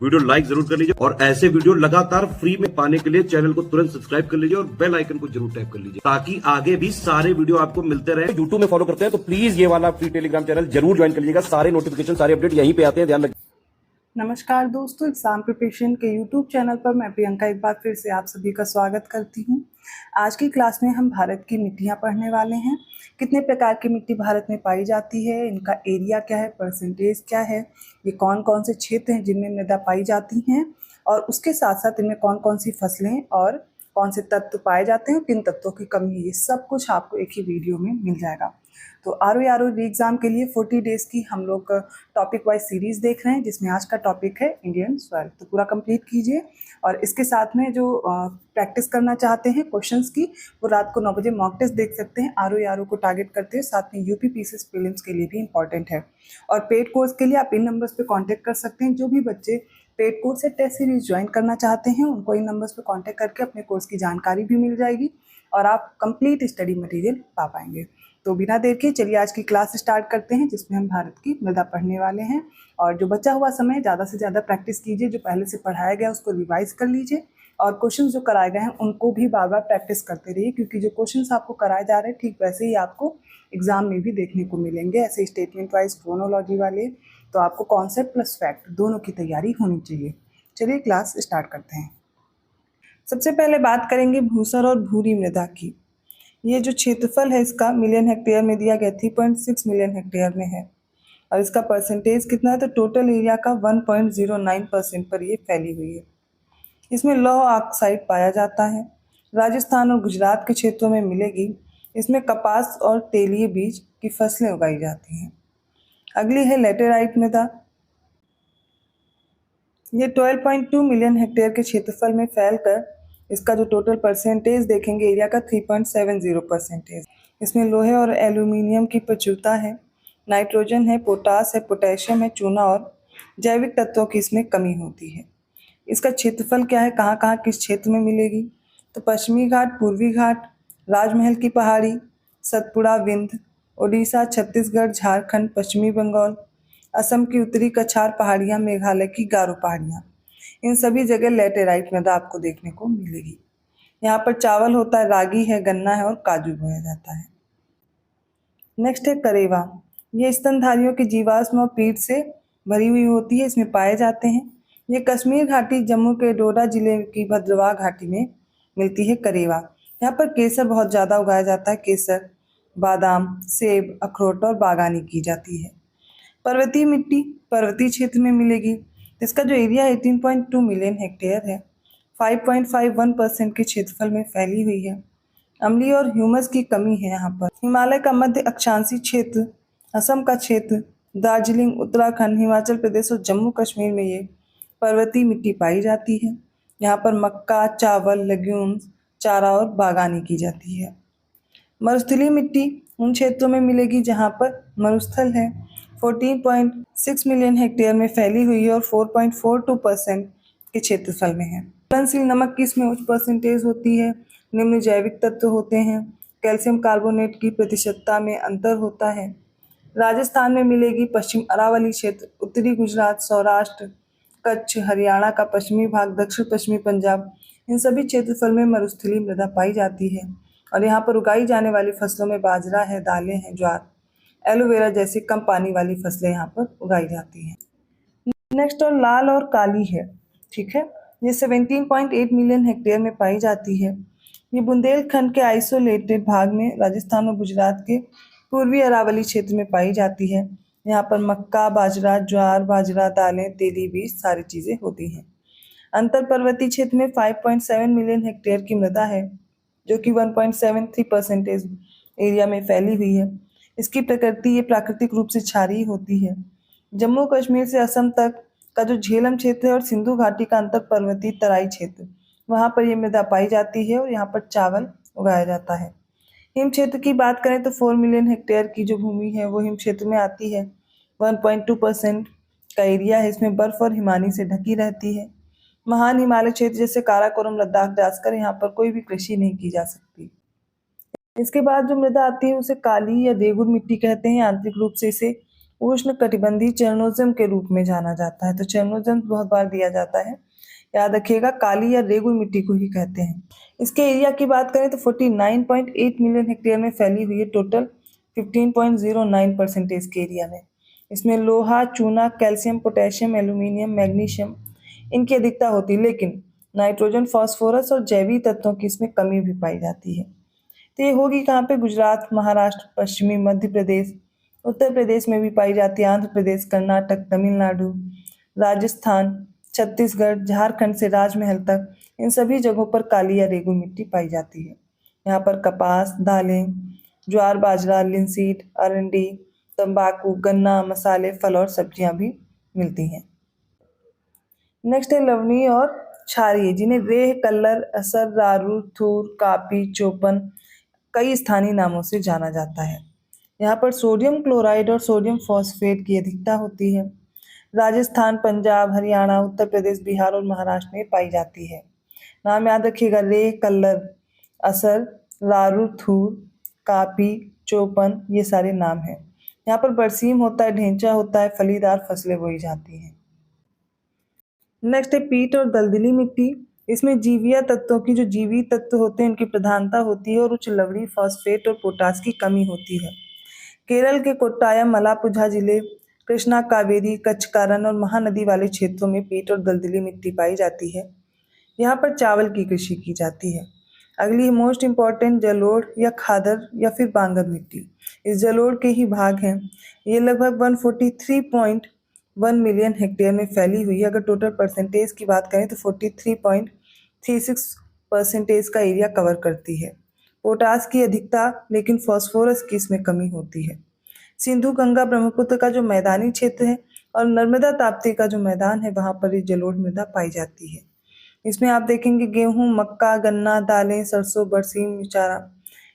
Video like जरूर कर लीजिए और ऐसे वीडियो लगातार फ्री में पाने के लिए चैनल को तुरंत सब्सक्राइब कर लीजिए और बेल आइकन को जरूर टैप कर लीजिए ताकि आगे भी सारे वीडियो आपको मिलते रहे। यूट्यूब में फॉलो करते हैं तो प्लीज ये वाला फ्री टेलीग्राम चैनल जरूर ज्वाइन कर लीजिएगा। सारे नोटिफिकेशन सारे अपडेट यहीं पे आते हैं, ध्यान रखिए। नमस्कार दोस्तों, एग्जाम प्रिपरेशन के यूट्यूब चैनल पर मैं प्रियंका एक बार फिर से आप सभी का स्वागत करती हूं। आज की क्लास में हम भारत की मिट्टियां पढ़ने वाले हैं। कितने प्रकार की मिट्टी भारत में पाई जाती है, इनका एरिया क्या है, परसेंटेज क्या है, ये कौन कौन से क्षेत्र हैं जिनमें मृदा पाई जाती हैं, और उसके साथ साथ इनमें कौन कौन सी फसलें और कौन से तत्व पाए जाते हैं, किन तत्वों की कमी है, ये सब कुछ आपको एक ही वीडियो में मिल जाएगा। तो आर एग्ज़ाम के लिए 40 डेज़ की हम लोग टॉपिक वाइज सीरीज़ देख रहे हैं, जिसमें आज का टॉपिक है इंडियन सॉइल। तो पूरा कंप्लीट कीजिए और इसके साथ में जो प्रैक्टिस करना चाहते हैं क्वेश्चंस की, वो रात को 9 बजे मॉक टेस्ट देख सकते हैं। आर को टारगेट करते हुए साथ में यूपीपीसीएस प्रीलिम्स के लिए भी इंपॉर्टेंट है। और पेड कोर्स के लिए आप इन नंबर्स पर कॉन्टैक्ट कर सकते हैं। जो भी बच्चे पेड कोर्स या टेस्ट सीरीज ज्वाइन करना चाहते हैं, उनको इन नंबर्स पर कॉन्टैक्ट करके अपने कोर्स की जानकारी भी मिल जाएगी और आप कंप्लीट स्टडी मटेरियल पा पाएंगे। तो बिना देर के चलिए आज की क्लास स्टार्ट करते हैं, जिसमें हम भारत की मृदा पढ़ने वाले हैं। और जो बचा हुआ समय ज़्यादा से ज़्यादा प्रैक्टिस कीजिए, जो पहले से पढ़ाया गया उसको रिवाइज कर लीजिए और क्वेश्चन जो कराए गए हैं उनको भी बार बार प्रैक्टिस करते रहिए, क्योंकि जो क्वेश्चन आपको कराए जा रहे हैं ठीक वैसे ही आपको एग्जाम में भी देखने को मिलेंगे, ऐसे स्टेटमेंट वाइज क्रोनोलॉजी वाले। तो आपको कॉन्सेप्ट प्लस फैक्ट दोनों की तैयारी होनी चाहिए। चलिए क्लास स्टार्ट करते हैं। सबसे पहले बात करेंगे भूसर और भूरी मृदा की। ये जो क्षेत्रफल है इसका मिलियन हेक्टेयर में दिया गया 3.6 मिलियन हेक्टेयर में है और इसका परसेंटेज कितना है, तो टोटल एरिया का 1.09% पर ये फैली हुई है। इसमें लौह ऑक्साइड पाया जाता है। राजस्थान और गुजरात के क्षेत्रों में मिलेगी। इसमें कपास और तेलीय बीज की फसलें उगाई जाती हैं। अगली है लेटेराइट मृदा। ये 12.2 मिलियन हेक्टेयर के क्षेत्रफल में फैलकर इसका जो टोटल परसेंटेज देखेंगे एरिया का 3.70%। इसमें लोहे और एल्यूमिनियम की प्रचुरता है, नाइट्रोजन है, पोटास है, पोटेशियम है, चूना और जैविक तत्वों की इसमें कमी होती है। इसका क्षेत्रफल क्या है, कहाँ कहाँ किस क्षेत्र में मिलेगी, तो पश्चिमी घाट, पूर्वी घाट, राजमहल की पहाड़ी, सतपुड़ा, विंध्य, उड़ीसा, छत्तीसगढ़, झारखंड, पश्चिमी बंगाल, असम की उत्तरी कछार पहाड़ियाँ, मेघालय की गारो पहाड़ियाँ, इन सभी जगह लेटेराइट मृदा आपको देखने को मिलेगी। यहाँ पर चावल होता है, रागी है, गन्ना है और काजू बोया जाता है। नेक्स्ट है करेवा। ये स्तनधारियों की जीवाश्म और पीठ से भरी हुई होती है, इसमें पाए जाते हैं। ये कश्मीर घाटी, जम्मू के डोडा जिले की भद्रवाह घाटी में मिलती है करेवा। यहाँ पर केसर बहुत ज़्यादा उगाया जाता है, केसर, बादाम, सेब, अखरोट और बागानी की जाती है। पर्वतीय मिट्टी पर्वतीय क्षेत्र में मिलेगी। इसका जो एरिया 18.2 मिलियन हेक्टेयर है, 5.51% के क्षेत्रफल में फैली हुई है। अम्लीय और ह्यूमस की कमी है यहाँ पर। हिमालय का मध्य अक्षांशीय क्षेत्र, असम का क्षेत्र, दार्जिलिंग, उत्तराखंड, हिमाचल प्रदेश और जम्मू कश्मीर में ये पर्वतीय मिट्टी पाई जाती है। यहाँ पर मक्का, चावल, लेग्यूम्स, चारा और बागानी की जाती है। मरुस्थलीय मिट्टी उन क्षेत्रों में मिलेगी जहाँ पर मरुस्थल है, 14.6 मिलियन हेक्टेयर में फैली हुई है और 4.42% के क्षेत्रफल में है। घुलनशील नमक की इसमें उच्च परसेंटेज होती है। निम्न जैविक तत्व होते हैं। कैल्शियम कार्बोनेट की प्रतिशतता में अंतर होता है। राजस्थान में मिलेगी पश्चिम अरावली क्षेत्र, उत्तरी गुजरात, सौराष्ट्र, कच्छ, हरियाणा का पश्चिमी भाग, दक्षिण पश्चिमी पंजाब, इन सभी क्षेत्रफल में मरुस्थलीय मृदा पाई जाती है और यहाँ पर उगाई जाने वाली फसलों में बाजरा है, दालें हैं, ज्वार, एलोवेरा जैसी कम पानी वाली फसलें यहाँ पर उगाई जाती हैं। नेक्स्ट और लाल और काली है, ठीक है। ये 17.8 मिलियन हेक्टेयर में पाई जाती है। ये बुंदेलखंड के आइसोलेटेड भाग में राजस्थान और गुजरात के पूर्वी अरावली क्षेत्र में पाई जाती है। यहाँ पर मक्का, बाजरा, ज्वार, बाजरा, दालें, तेली बीज सारी चीज़ें होती हैं। अंतर पर्वतीय क्षेत्र में 5.7 मिलियन हेक्टेयर की मृदा है, जो कि 1.73% एरिया में फैली हुई है। इसकी प्रकृति ये प्राकृतिक रूप से क्षारीय होती है। जम्मू कश्मीर से असम तक का जो झेलम क्षेत्र है और सिंधु घाटी का अंतर पर्वतीय तराई क्षेत्र, वहाँ पर ये मृदा पाई जाती है और यहाँ पर चावल उगाया जाता है। हिम क्षेत्र की बात करें तो 4 मिलियन हेक्टेयर की जो भूमि है वो हिम क्षेत्र में आती है। 1.2% का एरिया है, इसमें बर्फ और हिमानी से ढकी रहती है। महान हिमालय क्षेत्र जैसे काराकोरम, लद्दाख जाकर यहाँ पर कोई भी कृषि नहीं की जा सकती। इसके बाद जो मृदा आती है उसे काली या रेगुर मिट्टी कहते हैं। आंतरिक रूप से इसे उष्ण कटिबंधीय चरणोजम के रूप में जाना जाता है। तो चरणोजम बहुत बार दिया जाता है, याद रखिएगा। काली या रेगुल मिट्टी को ही कहते हैं। इसके एरिया की बात करें तो 49.8 मिलियन हेक्टेयर में फैली हुई है, टोटल 15.09% के एरिया में। इसमें लोहा, चूना, कैल्शियम, पोटेशियम, एल्यूमिनियम, मैग्नीशियम इनकी अधिकता होती है, लेकिन नाइट्रोजन, फास्फोरस और जैविक तत्वों की इसमें कमी भी पाई जाती है। तो ये होगी कहाँ पे? गुजरात, महाराष्ट्र, पश्चिमी मध्य प्रदेश, उत्तर प्रदेश में भी पाई जाती है, आंध्र प्रदेश, कर्नाटक, तमिलनाडु, राजस्थान, छत्तीसगढ़, झारखंड से राजमहल तक इन सभी जगहों पर काली या रेगुल मिट्टी पाई जाती है। यहाँ पर कपास, दालें, ज्वार, बाजरा, लिनसीड, अरंडी, तंबाकू, गन्ना, मसाले, फल और सब्जियां भी मिलती हैं। नेक्स्ट है लवणीय और क्षारीय, जिन्हें रेह, कल्लर, असर, रारू, थूर, कापी, चोपन कई स्थानीय नामों से जाना जाता है। यहाँ पर सोडियम क्लोराइड और सोडियम फॉस्फेट की अधिकता होती है। राजस्थान, पंजाब, हरियाणा, उत्तर प्रदेश, बिहार और महाराष्ट्र में पाई जाती है। नाम याद रखिएगा: रेह, कल्लर, असर, रारू, थूर, कापी, चोपन, ये सारे नाम हैं। यहाँ पर बरसीम होता है, ढेंचा होता है, फलीदार फसलें बोई जाती हैं। नेक्स्ट है पीट और दलदली मिट्टी। इसमें जीवीय तत्वों की, जो जीवी तत्व होते हैं, इनकी प्रधानता होती है और उच्च लवणीय, फॉस्फेट और पोटास की कमी होती है। केरल के कोट्टायम, मलापुझा जिले, कृष्णा, कावेरी, कच्छकारण और महानदी वाले क्षेत्रों में पीट और दलदली मिट्टी पाई जाती है। यहाँ पर चावल की कृषि की जाती है। अगली है मोस्ट इम्पॉर्टेंट, जलोढ़ या खादर या फिर बांगर मिट्टी। इस जलोढ़ के ही भाग हैं। ये लगभग 143.1 मिलियन हेक्टेयर में फैली हुई है। अगर टोटल परसेंटेज की बात करें तो 43.36% का एरिया कवर करती है। पोटास की अधिकता, लेकिन फास्फोरस की इसमें कमी होती है। सिंधु, गंगा, ब्रह्मपुत्र का जो मैदानी क्षेत्र है और नर्मदा ताप्ती का जो मैदान है, वहाँ पर ये जलोढ़ मृदा पाई जाती है। इसमें आप देखेंगे गेहूं, मक्का, गन्ना, दालें, सरसों, बरसीम, चारा,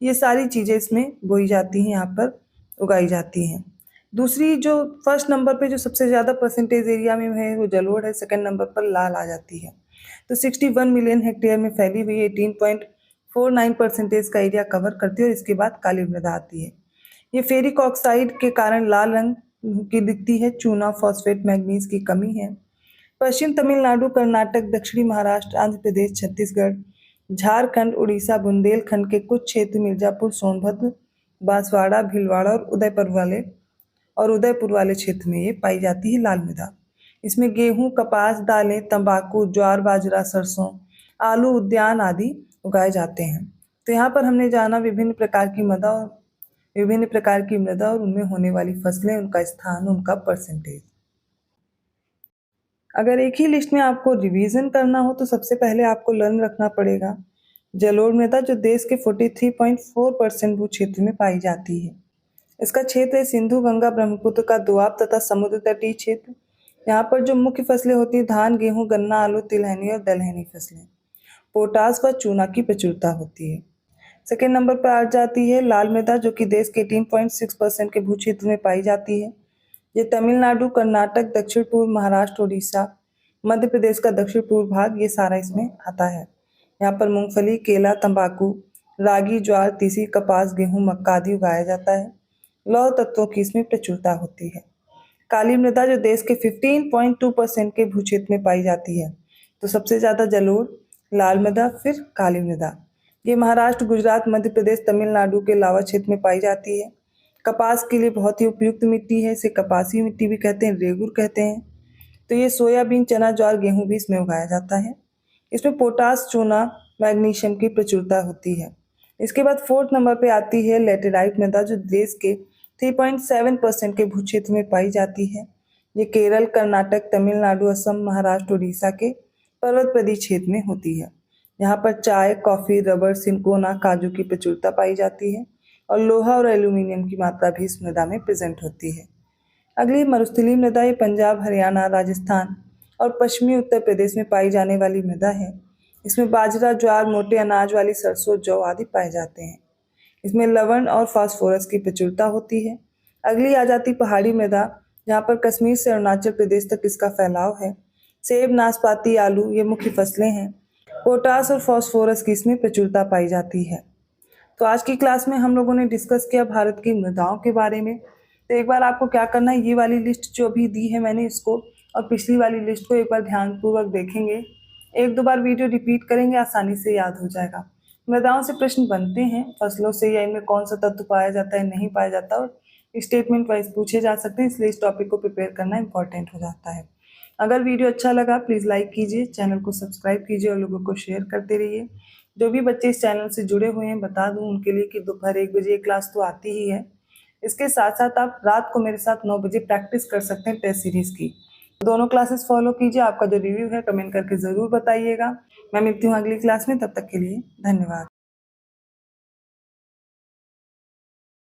ये सारी चीज़ें इसमें बोई जाती हैं, यहाँ पर उगाई जाती हैं। दूसरी जो फर्स्ट नंबर पे जो सबसे ज़्यादा परसेंटेज एरिया में है वो जलोढ़ है। सेकंड नंबर पर लाल आ जाती है। तो 61 मिलियन हेक्टेयर में फैली हुई 18.49% का एरिया कवर करती है और इसके बाद काली मृदा आती है। ये फेरिक ऑक्साइड के कारण लाल रंग की दिखती है। चूना, फॉस्फेट, मैग्नीज की कमी है। पश्चिम तमिलनाडु, कर्नाटक, दक्षिणी महाराष्ट्र, आंध्र प्रदेश, छत्तीसगढ़, झारखंड, उड़ीसा, बुंदेलखंड के कुछ क्षेत्र, मिर्जापुर, सोनभद्र, बांसवाड़ा, भीलवाड़ा और उदयपुर वाले क्षेत्र में ये पाई जाती है लाल मृदा। इसमें गेहूं, कपास, दालें, तंबाकू, ज्वार, बाजरा, सरसों, आलू, उद्यान आदि उगाए जाते हैं। तो यहाँ पर हमने जाना विभिन्न प्रकार की मृदा और उनमें होने वाली फसलें, उनका स्थान, उनका परसेंटेज। अगर एक ही लिस्ट में आपको रिवीजन करना हो तो सबसे पहले आपको लर्न रखना पड़ेगा जलोढ़ मृदा, जो देश के 43.4% भू क्षेत्र में पाई जाती है। इसका क्षेत्र है सिंधु, गंगा, ब्रह्मपुत्र का दोआब तथा समुद्र तटीय क्षेत्र। यहाँ पर जो मुख्य फसलें होती है धान, गेहूं, गन्ना, आलू, तिलहनी और दलहनी फसलें। पोटास व चूना की प्रचुरता होती है। सेकेंड नंबर पर आ जाती है लाल मृदा, जो कि देश के 18.6% के भू क्षेत्र में पाई जाती है। ये तमिलनाडु, कर्नाटक, दक्षिण पूर्व महाराष्ट्र, उड़ीसा, मध्य प्रदेश का दक्षिण पूर्व भाग, ये सारा इसमें आता है। यहाँ पर मूंगफली, केला, तंबाकू, रागी, ज्वार, तीसी, कपास, गेहूं, मक्का आदि उगाया जाता है। लौह तत्वों की इसमें प्रचुरता होती है। काली मृदा, जो देश के 15.2% के भू क्षेत्र में पाई जाती है। तो सबसे ज्यादा जलोढ़, लाल मृदा, फिर काली मृदा। ये महाराष्ट्र, गुजरात, मध्य प्रदेश, तमिलनाडु के लावा क्षेत्र में पाई जाती है। कपास के लिए बहुत ही उपयुक्त मिट्टी है, इसे कपासी मिट्टी भी कहते हैं, रेगुर कहते हैं। तो ये सोयाबीन, चना, ज्वार, गेहूं भी इसमें उगाया जाता है। इसमें पोटास, चूना, मैग्नीशियम की प्रचुरता होती है। इसके बाद फोर्थ नंबर पे आती है लेटेराइट मृदा, जो देश के 3.7% के भू क्षेत्र में पाई जाती है। ये केरल, कर्नाटक, तमिलनाडु, असम, महाराष्ट्र, उड़ीसा के पर्वत प्रदेश क्षेत्र में होती है। यहाँ पर चाय, कॉफी, रबर, सिंकोना, काजू की प्रचुरता पाई जाती है और लोहा और एल्यूमिनियम की मात्रा भी इस मृदा में प्रेजेंट होती है। अगली मरुस्थलीय मृदा, ये पंजाब, हरियाणा, राजस्थान और पश्चिमी उत्तर प्रदेश में पाई जाने वाली मृदा है। इसमें बाजरा, ज्वार, मोटे अनाज वाली सरसों, जौ आदि पाए जाते हैं। इसमें लवण और फास्फोरस की प्रचुरता होती है। अगली आ जाती पहाड़ी मृदा, जहाँ पर कश्मीर से अरुणाचल प्रदेश तक इसका फैलाव है। सेब, नाशपाती, आलू ये मुख्य फसलें हैं। पोटास और फास्फोरस की इसमें प्रचुरता पाई जाती है। तो आज की क्लास में हम लोगों ने डिस्कस किया भारत की मृदाओं के बारे में। तो एक बार आपको क्या करना है, ये वाली लिस्ट जो अभी दी है मैंने इसको और पिछली वाली लिस्ट को एक बार ध्यानपूर्वक देखेंगे, एक दो बार वीडियो रिपीट करेंगे, आसानी से याद हो जाएगा। मृदाओं से प्रश्न बनते हैं, फसलों से या इनमें कौन सा तत्व पाया जाता है, नहीं पाया जाता, और स्टेटमेंट वाइज पूछे जा सकते हैं, इसलिए इस टॉपिक को प्रिपेयर करना इंपॉर्टेंट हो जाता है। अगर वीडियो अच्छा लगा प्लीज़ लाइक कीजिए, चैनल को सब्सक्राइब कीजिए और लोगों को शेयर करते रहिए। जो भी बच्चे इस चैनल से जुड़े हुए हैं, बता दूं उनके लिए कि दोपहर 1 बजे क्लास तो आती ही है। इसके साथ साथ आप रात को मेरे साथ 9 बजे प्रैक्टिस कर सकते हैं टेस्ट सीरीज की। दोनों क्लासेस फॉलो कीजिए। आपका जो रिव्यू है कमेंट करके ज़रूर बताइएगा। मैं मिलती हूँ अगली क्लास में, तब तक के लिए धन्यवाद।